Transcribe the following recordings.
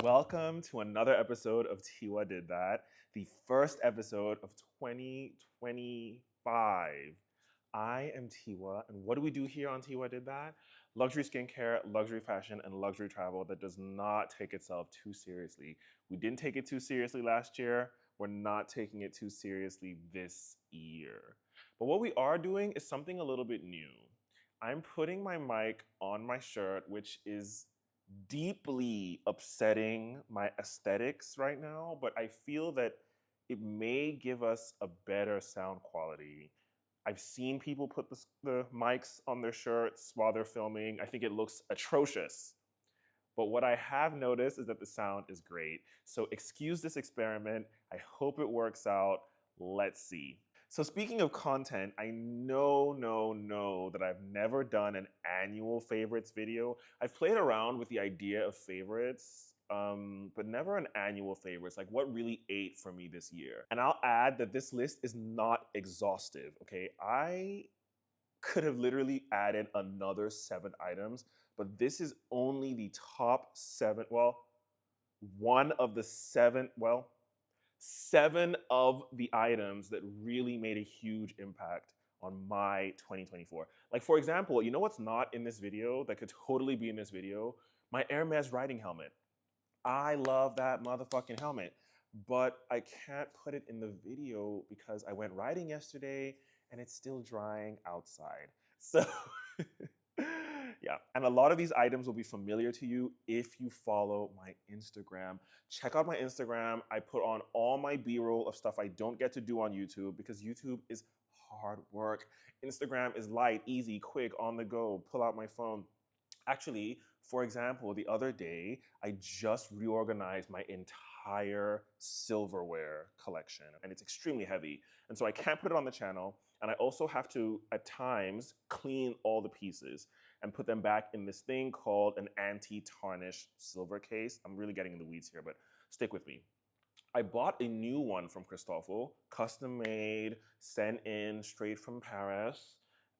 Welcome to another episode of Tiwa Did That, the first episode of 2025. I am Tiwa, and what do we do here on Tiwa Did That? Luxury skincare, luxury fashion, and luxury travel that does not take itself too seriously. We didn't take it too seriously last year. We're not taking it too seriously this year. But what we are doing is something a little bit new. I'm putting my mic on my shirt, which is deeply upsetting my aesthetics right now, but I feel that it may give us a better sound quality. I've seen people put the mics on their shirts while they're filming. I think it looks atrocious. But what I have noticed is that the sound is great. So excuse this experiment. I hope it works out. Let's see. So speaking of content, I know that I've never done an annual favorites video. I've played around with the idea of favorites, but never an annual favorites, like what really ate for me this year. And I'll add that this list is not exhaustive, okay? I could have literally added another 7 items, but this is only the top 7, well, one of the 7, well, 7 of the items that really made a huge impact on my 2024. Like, for example, you know what's not in this video that could totally be in this video? My Hermès riding helmet. I love that motherfucking helmet, but I can't put it in the video because I went riding yesterday and it's still drying outside. So yeah, and a lot of these items will be familiar to you if you follow my Instagram. Check out my Instagram. I put on all my B-roll of stuff I don't get to do on YouTube because YouTube is hard work. Instagram is light, easy, quick, on the go. Pull out my phone. Actually, for example, the other day, I just reorganized my entire silverware collection, and it's extremely heavy. And so I can't put it on the channel. And I also have to, at times, clean all the pieces and put them back in this thing called an anti-tarnish silver case. I'm really getting in the weeds here, but stick with me. I bought a new one from Christofel, custom made, sent in straight from Paris.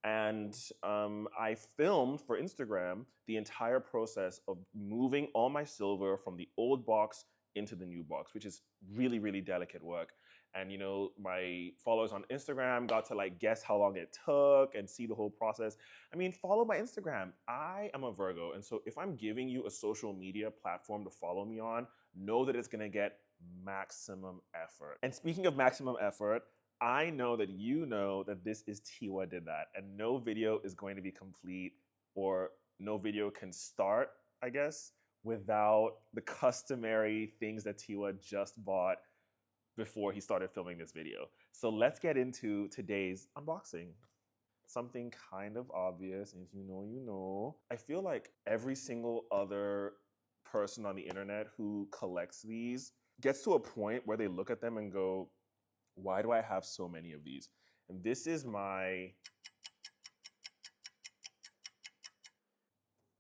And I filmed for Instagram the entire process of moving all my silver from the old box into the new box, which is really, really delicate work. And you know, my followers on Instagram got to like guess how long it took and see the whole process. I mean, follow my Instagram. I am a Virgo, and so if I'm giving you a social media platform to follow me on, know that it's gonna get maximum effort. And speaking of maximum effort, I know that this is Tiwa Did That, and no video is going to be complete, or no video can start, I guess, without the customary things that Tiwa just bought before he started filming this video. So let's get into today's unboxing. Something kind of obvious, and if you know, you know. I feel like every single other person on the internet who collects these gets to a point where they look at them and go, why do I have so many of these? And this is my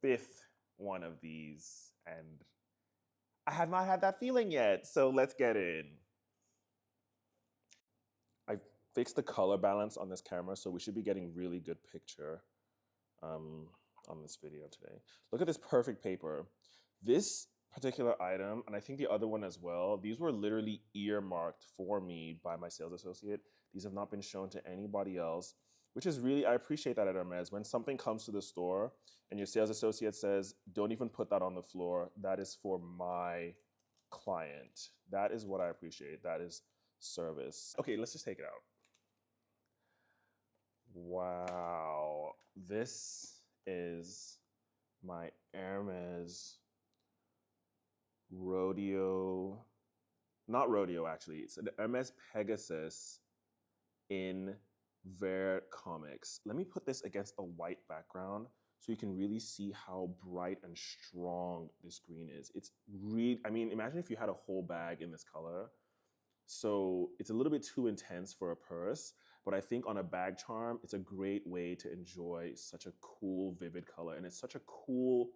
5th one of these, and I have not had that feeling yet, so let's get in. I fixed the color balance on this camera, so we should be getting really good picture on this video today. Look at this perfect paper. This particular item, and I think the other one as well, these were literally earmarked for me by my sales associate. These have not been shown to anybody else, which is really, I appreciate that at Hermès. When something comes to the store and your sales associate says, don't even put that on the floor, that is for my client. That is what I appreciate. That is service. Okay, let's just take it out. Wow, this is my Hermès rodeo, not rodeo actually, it's an Hermès Pegasus in Vert Comics. Let me put this against a white background so you can really see how bright and strong this green is. It's really, I mean, imagine if you had a whole bag in this color. So it's a little bit too intense for a purse, but I think on a bag charm, it's a great way to enjoy such a cool, vivid color. And it's such a cool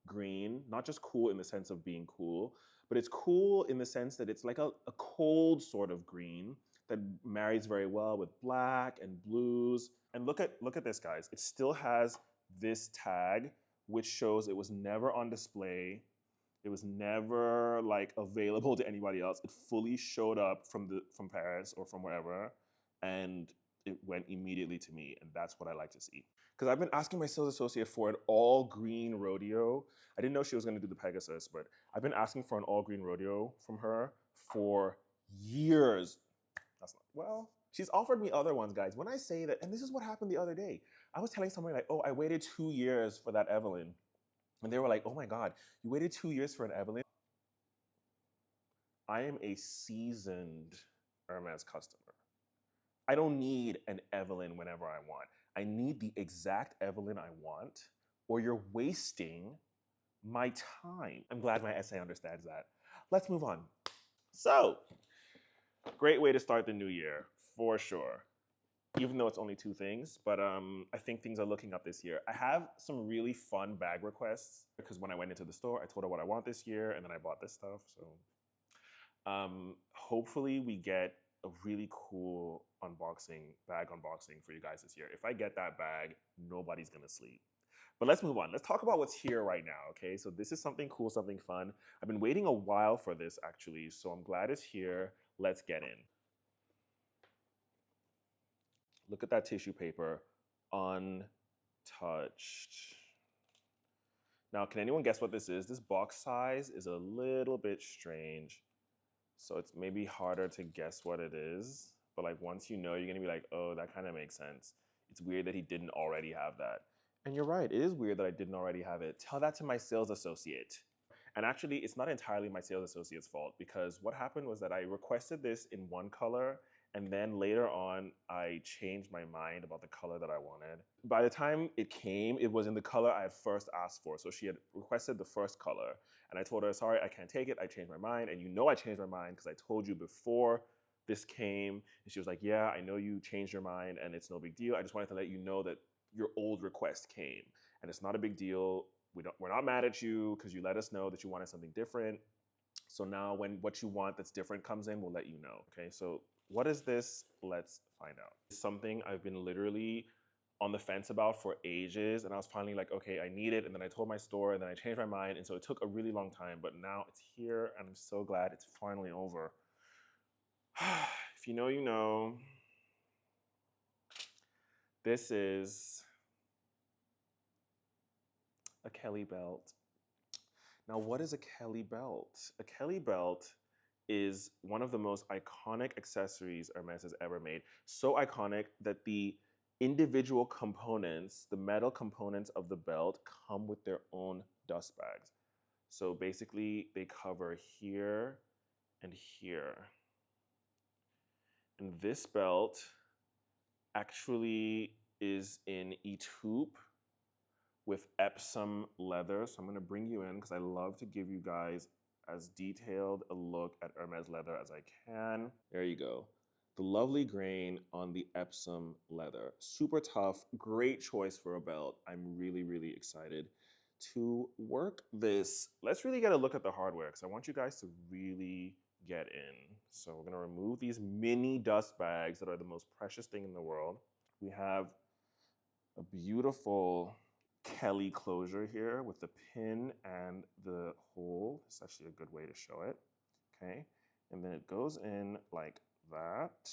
green, not just cool in the sense of being cool, but it's cool in the sense that it's like a cold sort of green that marries very well with black and blues. And look at this, guys. It still has this tag, which shows it was never on display It was never like available to anybody else. It fully showed up from Paris or from wherever, and it went immediately to me, and that's what I like to see. Because I've been asking my sales associate for an all green rodeo. I didn't know she was going to do the Pegasus, but I've been asking for an all green rodeo from her for years. That's not, well, she's offered me other ones, guys. When I say that, and this is what happened the other day, I was telling somebody like, oh, I waited 2 years for that Evelyn. And they were like, oh my God, you waited 2 years for an Evelyn? I am a seasoned Hermès customer. I don't need an Evelyn whenever I want. I need the exact Evelyn I want, or you're wasting my time. I'm glad my essay understands that. Let's move on. So, great way to start the new year, for sure. Even though it's only 2 things, but I think things are looking up this year. I have some really fun bag requests because when I went into the store, I told her what I want this year, and then I bought this stuff. So hopefully we get a really cool bag unboxing for you guys this year. If I get that bag, nobody's gonna sleep. But let's move on. Let's talk about what's here right now, okay? So this is something cool, something fun. I've been waiting a while for this actually, so I'm glad it's here. Let's get in. Look at that tissue paper, untouched. Now, can anyone guess what this is? This box size is a little bit strange. So it's maybe harder to guess what it is. But like once you know, you're gonna be like, oh, that kind of makes sense. It's weird that he didn't already have that. And you're right, it is weird that I didn't already have it. Tell that to my sales associate. And actually, it's not entirely my sales associate's fault because what happened was that I requested this in one color and then later on, I changed my mind about the color that I wanted. By the time it came, it was in the color I had first asked for. So she had requested the first color. And I told her, sorry, I can't take it. I changed my mind. And you know I changed my mind because I told you before this came. And she was like, yeah, I know you changed your mind and it's no big deal. I just wanted to let you know that your old request came. And it's not a big deal. We're not mad at you because you let us know that you wanted something different. So now when what you want that's different comes in, we'll let you know. Okay, so what is this? Let's find out. It's something I've been literally on the fence about for ages, and I was finally like, okay, I need it, and then I told my store, and then I changed my mind, and so it took a really long time, but now it's here, and I'm so glad it's finally over. If you know, you know. This is a Kelly belt. Now, what is a Kelly belt? A Kelly belt is one of the most iconic accessories Hermès has ever made. So iconic that the individual components, the metal components of the belt, come with their own dust bags. So basically, they cover here and here. And this belt actually is in Etoupe with Epsom leather. So I'm gonna bring you in because I love to give you guys as detailed a look at Hermès leather as I can. There you go. The lovely grain on the Epsom leather. Super tough, great choice for a belt. I'm really, really excited to work this. Let's really get a look at the hardware because I want you guys to really get in. So we're gonna remove these mini dust bags that are the most precious thing in the world. We have a beautiful Kelly closure here with the pin and the hole. It's actually a good way to show it. Okay, and then it goes in like that.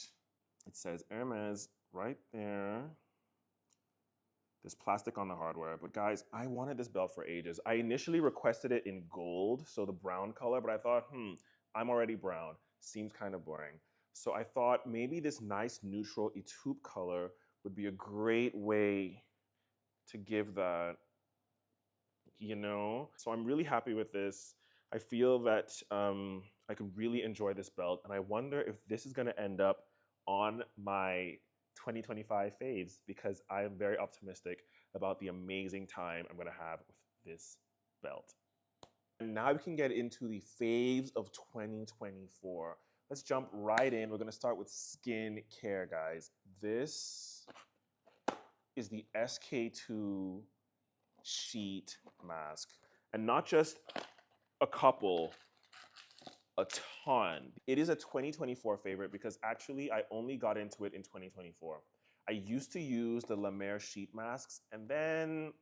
It says Hermès right there. There's plastic on the hardware, but guys, I wanted this belt for ages. I initially requested it in gold, so the brown color, but I thought, I'm already brown. Seems kind of boring. So I thought maybe this nice neutral Etoupe color would be a great way to give that, you know? So I'm really happy with this. I feel that I could really enjoy this belt, and I wonder if this is gonna end up on my 2025 faves because I am very optimistic about the amazing time I'm gonna have with this belt. And now we can get into the faves of 2024. Let's jump right in. We're gonna start with skin care, guys. This is the SK2 sheet mask. And not just a couple, a ton. It is a 2024 favorite because actually I only got into it in 2024. I used to use the La Mer sheet masks and then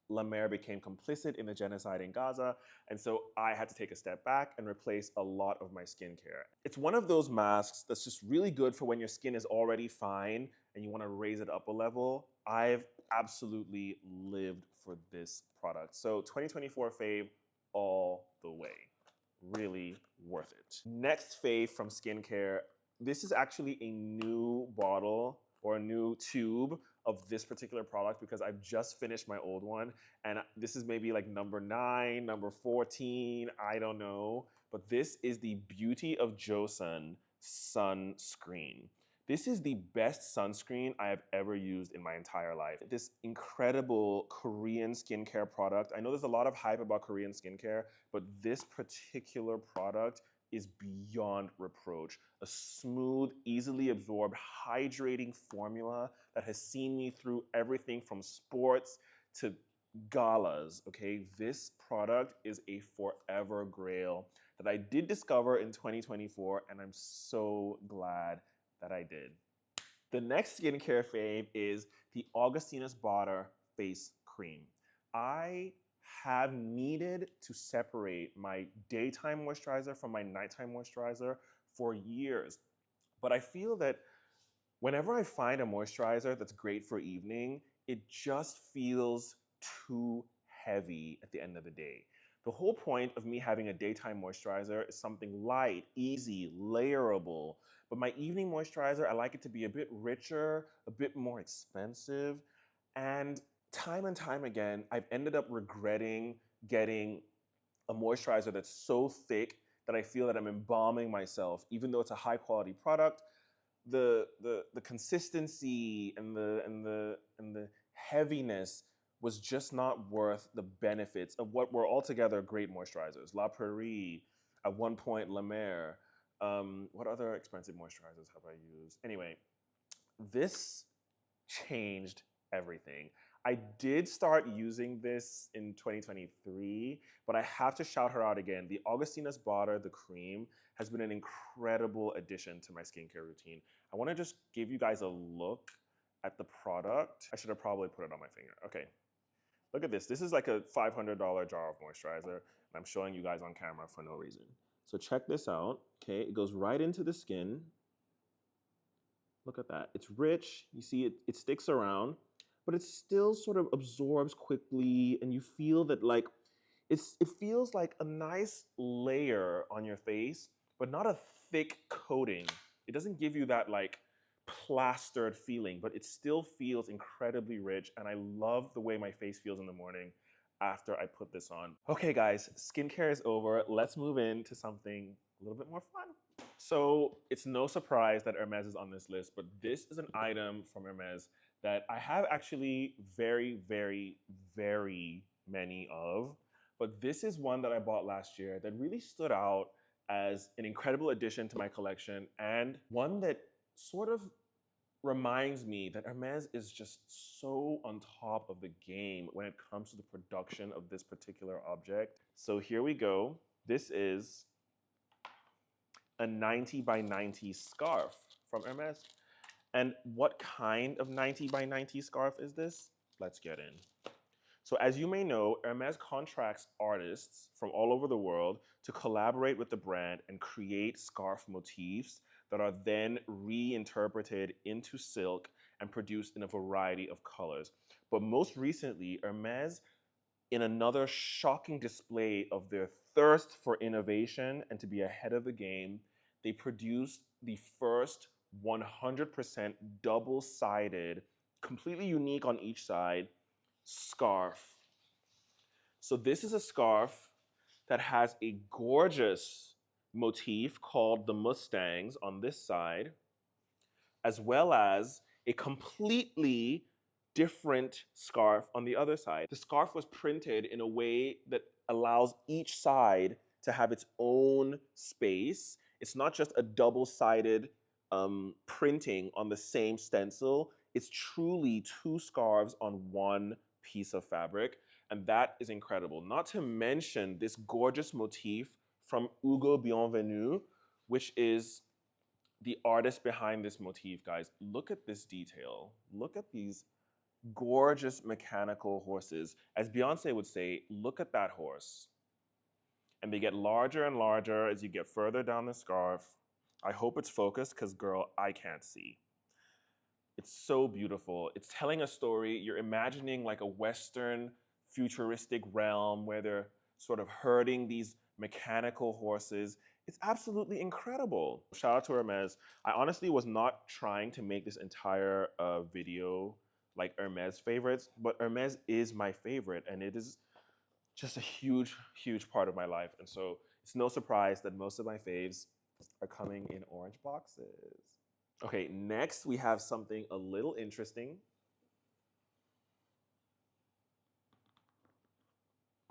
La Mer became complicit in the genocide in Gaza, and so I had to take a step back and replace a lot of my skincare. It's one of those masks that's just really good for when your skin is already fine and you want to raise it up a level. I've absolutely lived for this product. So 2024 fave all the way. Really worth it. Next fave from skincare. This is actually a new bottle or a new tube of this particular product because I've just finished my old one, and this is maybe like number 9, number 14, I don't know. But this is the Beauty of Joseon sunscreen. This is the best sunscreen I have ever used in my entire life. This incredible Korean skincare product. I know there's a lot of hype about Korean skincare, but this particular product is beyond reproach. A smooth, easily absorbed, hydrating formula that has seen me through everything from sports to galas, okay? This product is a forever grail that I did discover in 2024, and I'm so glad that I did. The next skincare fave is the Augustinus Bader face cream. I have needed to separate my daytime moisturizer from my nighttime moisturizer for years. But I feel that whenever I find a moisturizer that's great for evening, it just feels too heavy at the end of the day. The whole point of me having a daytime moisturizer is something light, easy, layerable. But my evening moisturizer, I like it to be a bit richer, a bit more expensive. And time again, I've ended up regretting getting a moisturizer that's so thick that I feel that I'm embalming myself, even though it's a high quality product. The consistency and the heaviness was just not worth the benefits of what were altogether great moisturizers. La Prairie, at one point La Mer. What other expensive moisturizers have I used? Anyway, this changed everything. I did start using this in 2023, but I have to shout her out again. The Augustinus Bader, the cream, has been an incredible addition to my skincare routine. I want to just give you guys a look at the product. I should have probably put it on my finger. Okay, look at this. This is like a $500 jar of moisturizer, and I'm showing you guys on camera for no reason. So check this out, okay? It goes right into the skin. Look at that. It's rich. You see it sticks around, but it still sort of absorbs quickly, and you feel that like it feels like a nice layer on your face, but not a thick coating. It doesn't give you that like plastered feeling, but it still feels incredibly rich, and I love the way my face feels in the morning after I put this on. Okay guys, skincare is over. Let's move into something a little bit more fun. So it's no surprise that Hermès is on this list, but this is an item from Hermès that I have actually very many of. But this is one that I bought last year that really stood out as an incredible addition to my collection, and one that sort of reminds me that Hermès is just so on top of the game when it comes to the production of this particular object. So here we go. This is a 90 by 90 scarf from Hermès. And what kind of 90 by 90 scarf is this? Let's get in. So as you may know, Hermès contracts artists from all over the world to collaborate with the brand and create scarf motifs that are then reinterpreted into silk and produced in a variety of colors. But most recently, Hermès, in another shocking display of their thirst for innovation and to be ahead of the game, they produced the first 100% double-sided, completely unique on each side, scarf. So this is a scarf that has a gorgeous motif called the Mustangs on this side, as well as a completely different scarf on the other side. The scarf was printed in a way that allows each side to have its own space. It's not just a double-sided printing on the same stencil. It's truly two scarves on one piece of fabric, and that is incredible. Not to mention this gorgeous motif from Hugo Bienvenu, which is the artist behind this motif, guys. Look at this detail. Look at these gorgeous mechanical horses. As Beyonce would say, look at that horse. And they get larger and larger as you get further down the scarf. I hope it's focused because, girl, I can't see. It's so beautiful. It's telling a story. You're imagining like a Western futuristic realm where they're sort of herding these mechanical horses. It's absolutely incredible. Shout out to Hermès. I honestly was not trying to make this entire video like Hermès favorites, but Hermès is my favorite, and it is just a huge, huge part of my life. And so it's no surprise that most of my faves are coming in orange boxes. Okay, next we have something a little interesting.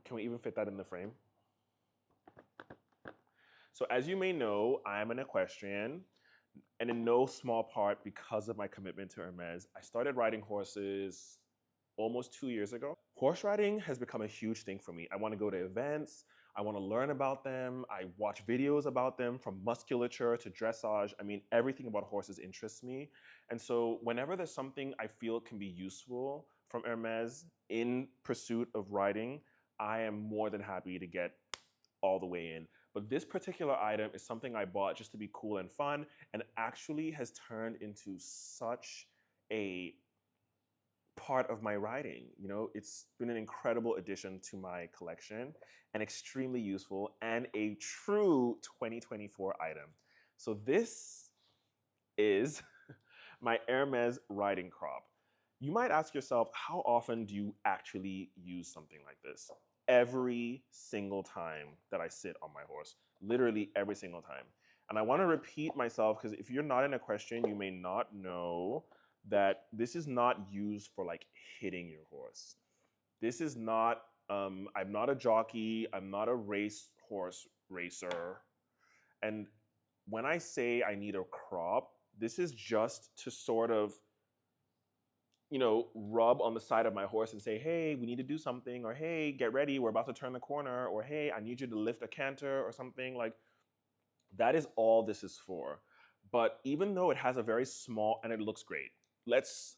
Can we even fit that in the frame? So as you may know, I'm an equestrian, and in no small part because of my commitment to Hermès. I started riding horses almost 2 years ago. Horse riding has become a huge thing for me. I want to go to events. I want to learn about them. I watch videos about them, from musculature to dressage. I mean, everything about horses interests me. And so whenever there's something I feel can be useful from Hermès in pursuit of riding, I am more than happy to get all the way in. But this particular item is something I bought just to be cool and fun, and actually has turned into such a part of my writing. You know, it's been an incredible addition to my collection and extremely useful, and a true 2024 item. So this is my Hermès riding crop. You might ask yourself, how often do you actually use something like this? Every single time that I sit on my horse, literally every single time. And I want to repeat myself because if you're not an equestrian, you may not know that this is not used for like hitting your horse. This is not, I'm not a jockey, I'm not a horse racer. And when I say I need a crop, this is just to sort of, you know, rub on the side of my horse and say, hey, we need to do something, or hey, get ready, we're about to turn the corner, or hey, I need you to lift a canter or something. Like, that is all this is for. But even though it has a very small, and it looks great, let's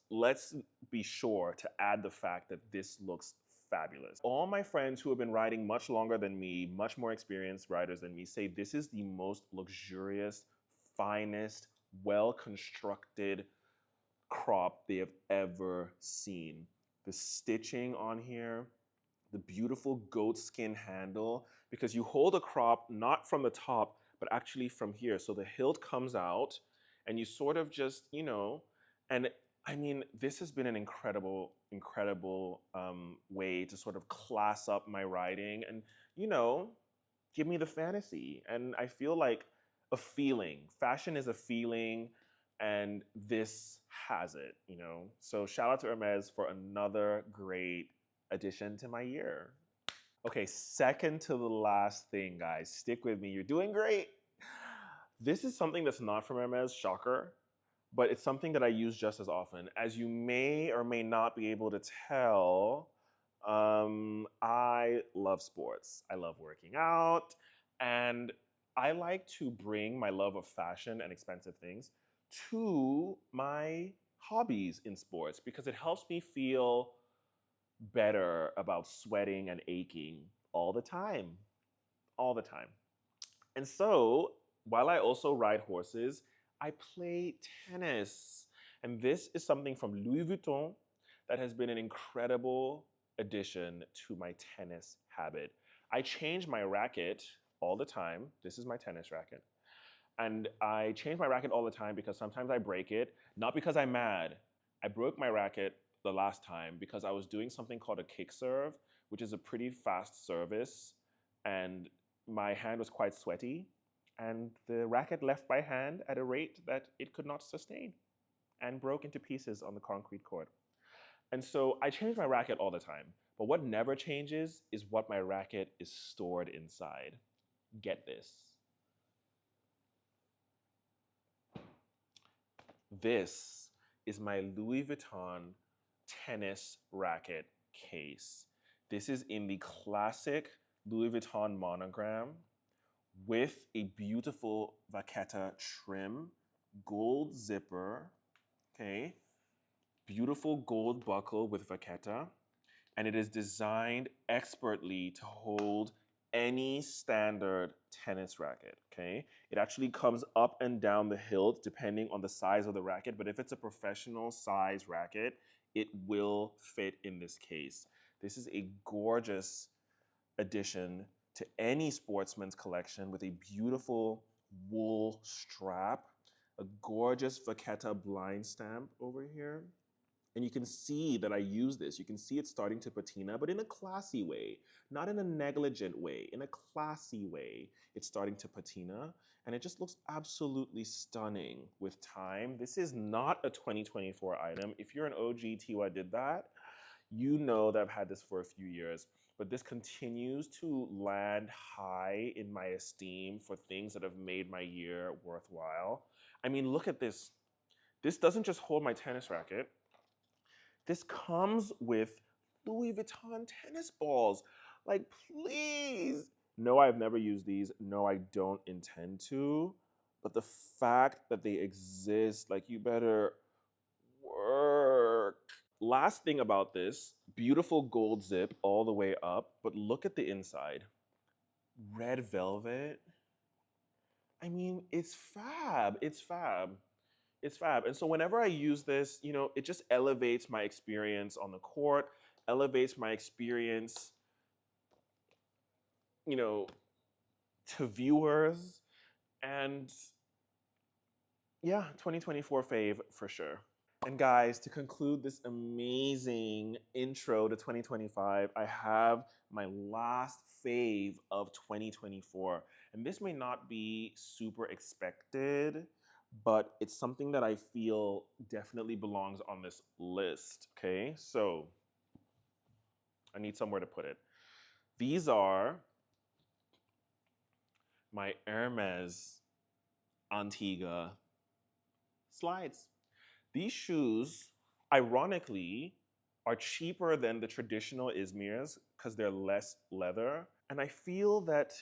be sure to add the fact that this looks fabulous. All my friends who have been riding much longer than me, much more experienced riders than me, say this is the most luxurious, finest, well-constructed crop they have ever seen. The stitching on here, the beautiful goat skin handle, because you hold a crop not from the top, but actually from here. So the hilt comes out and you sort of just, you know, and I mean, this has been an incredible, incredible way to sort of class up my riding and, you know, give me the fantasy. And I feel like a feeling. Fashion is a feeling, and this has it, you know? So shout out to Hermès for another great addition to my year. Okay, second to the last thing, guys. Stick with me. You're doing great. This is something that's not from Hermès, shocker, but it's something that I use just as often. As you may or may not be able to tell, I love sports. I love working out, and I like to bring my love of fashion and expensive things to my hobbies in sports because it helps me feel better about sweating and aching all the time. All the time. And so, while I also ride horses, I play tennis. And this is something from Louis Vuitton that has been an incredible addition to my tennis habit. I change my racket all the time. This is my tennis racket. And I change my racket all the time because sometimes I break it, not because I'm mad. I broke my racket the last time because I was doing something called a kick serve, which is a pretty fast service, and my hand was quite sweaty, and the racket left my hand at a rate that it could not sustain and broke into pieces on the concrete court. And so I change my racket all the time, but what never changes is what my racket is stored inside. Get this. This is my Louis Vuitton tennis racket case. This is in the classic Louis Vuitton monogram with a beautiful vachetta trim, gold zipper, okay? Beautiful gold buckle with vachetta, and it is designed expertly to hold any standard tennis racket, okay? It actually comes up and down the hilt depending on the size of the racket, but if it's a professional size racket, it will fit in this case. This is a gorgeous addition to any sportsman's collection with a beautiful wool strap, a gorgeous vachetta blind stamp over here. And you can see that I use this. You can see it starting to patina, but in a classy way, not in a negligent way, in a classy way. It's starting to patina, and it just looks absolutely stunning with time. This is not a 2024 item. If you're an OG TiwaDidThat, you know that I've had this for a few years, but this continues to land high in my esteem for things that have made my year worthwhile. I mean, look at this. This doesn't just hold my tennis racket. This comes with Louis Vuitton tennis balls. Like, please. No, I've never used these. No, I don't intend to. But the fact that they exist, like, you better work. Last thing about this, beautiful gold zip all the way up, but look at the inside. Red velvet. I mean, it's fab. It's fab. It's fab. And so whenever I use this, you know, it just elevates my experience on the court, elevates my experience, you know, to viewers. And yeah, 2024 fave for sure. And guys, to conclude this amazing intro to 2025, I have my last fave of 2024. And this may not be super expected, but it's something that I feel definitely belongs on this list, okay? So I need somewhere to put it. These are my Hermès Antigua slides. These shoes, ironically, are cheaper than the traditional Izmirs because they're less leather. And I feel that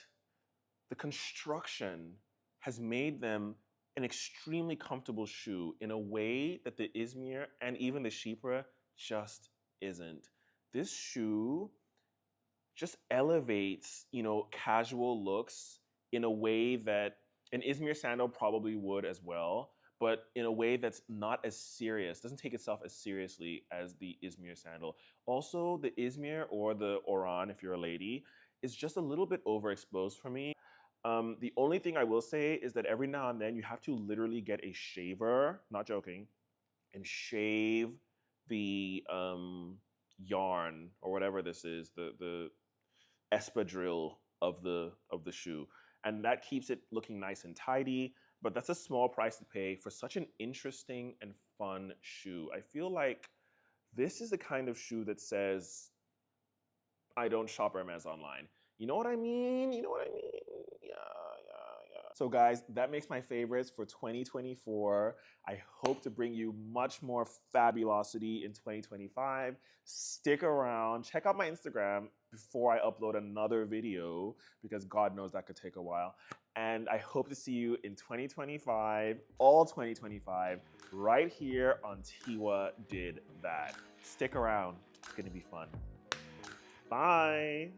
the construction has made them an extremely comfortable shoe in a way that the Izmir and even the Shipra just isn't. This shoe just elevates, you know, casual looks in a way that an Izmir sandal probably would as well, but in a way that's not as serious, doesn't take itself as seriously as the Izmir sandal. Also, the Izmir or the Oran, if you're a lady, is just a little bit overexposed for me. The only thing I will say is that every now and then you have to literally get a shaver, not joking, and shave the yarn or whatever this is, the espadrille of the shoe, and that keeps it looking nice and tidy. But that's a small price to pay for such an interesting and fun shoe. I feel like this is the kind of shoe that says, I don't shop Hermes online. You know what I mean? You know what I mean? Yeah. So guys, that makes my favorites for 2024. I hope to bring you much more fabulosity in 2025. Stick around, check out my Instagram before I upload another video, because God knows that could take a while. And I hope to see you in 2025, all 2025, right here on TiwaDidThat. Stick around, it's gonna be fun. Bye.